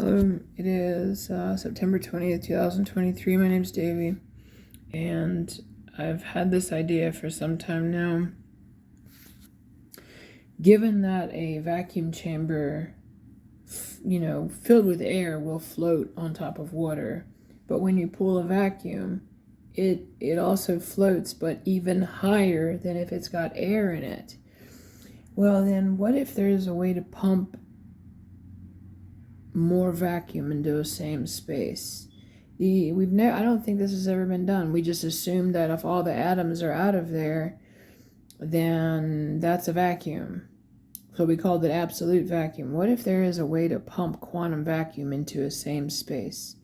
It is September 20th, 2023. My name's Davey, and I've had this idea for some time now. Given that a vacuum chamber, filled with air will float on top of water, but when you pull a vacuum, it also floats, but even higher than if it's got air in it. Well, then what if there's a way to pump more vacuum into a same space? I don't think this has ever been done. We just assume that if all the atoms are out of there, then that's a vacuum. So we called it absolute vacuum. What if there is a way to pump quantum vacuum into a same space?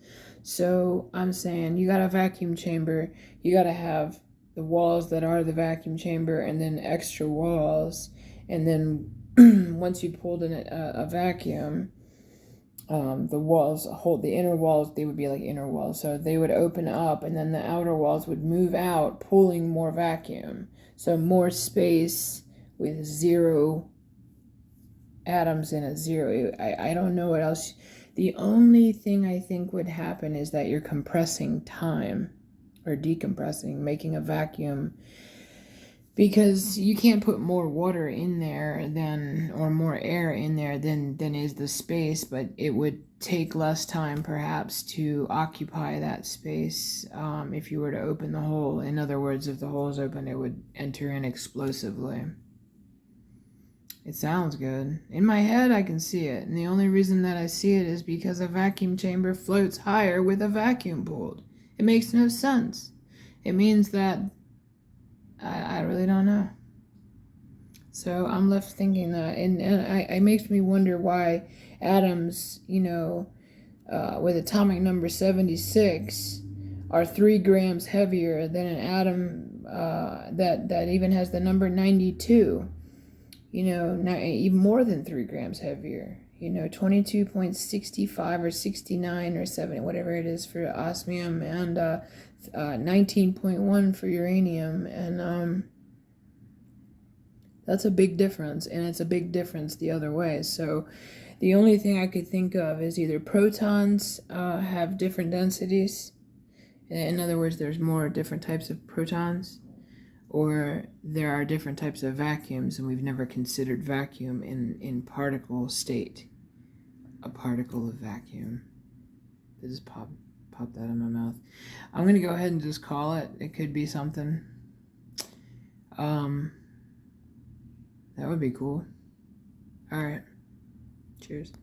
So I'm saying you got a vacuum chamber, you got to have the walls that are the vacuum chamber and then extra walls. And then once you pulled in a vacuum, the walls hold the inner walls, they would be like inner walls. So they would open up and then the outer walls would move out, pulling more vacuum. So more space with zero atoms in it, zero. I don't know what else. The only thing I think would happen is that you're compressing time or decompressing, making a vacuum, because you can't put more water in there or more air in there than is the space, but it would take less time perhaps to occupy that space if you were to open the hole. In other words, if the hole is open, it would enter in explosively. It sounds good. In my head, I can see it. And the only reason that I see it is because a vacuum chamber floats higher with a vacuum pulled. It makes no sense. It means that I really don't know. So I'm left thinking that, and it makes me wonder why atoms, with atomic number 76, are 3 grams heavier than an atom that even has the number 92. Even more than 3 grams heavier. 22.65 or 69 or 70, whatever it is for osmium, and 19.1 for uranium. And that's a big difference, and it's a big difference the other way. So the only thing I could think of is either protons have different densities. In other words, there's more different types of protons, or there are different types of vacuums, and we've never considered vacuum in particle state. A particle of vacuum. It just popped that in my mouth. I'm going to go ahead and just call it. It could be something. That would be cool. All right. Cheers.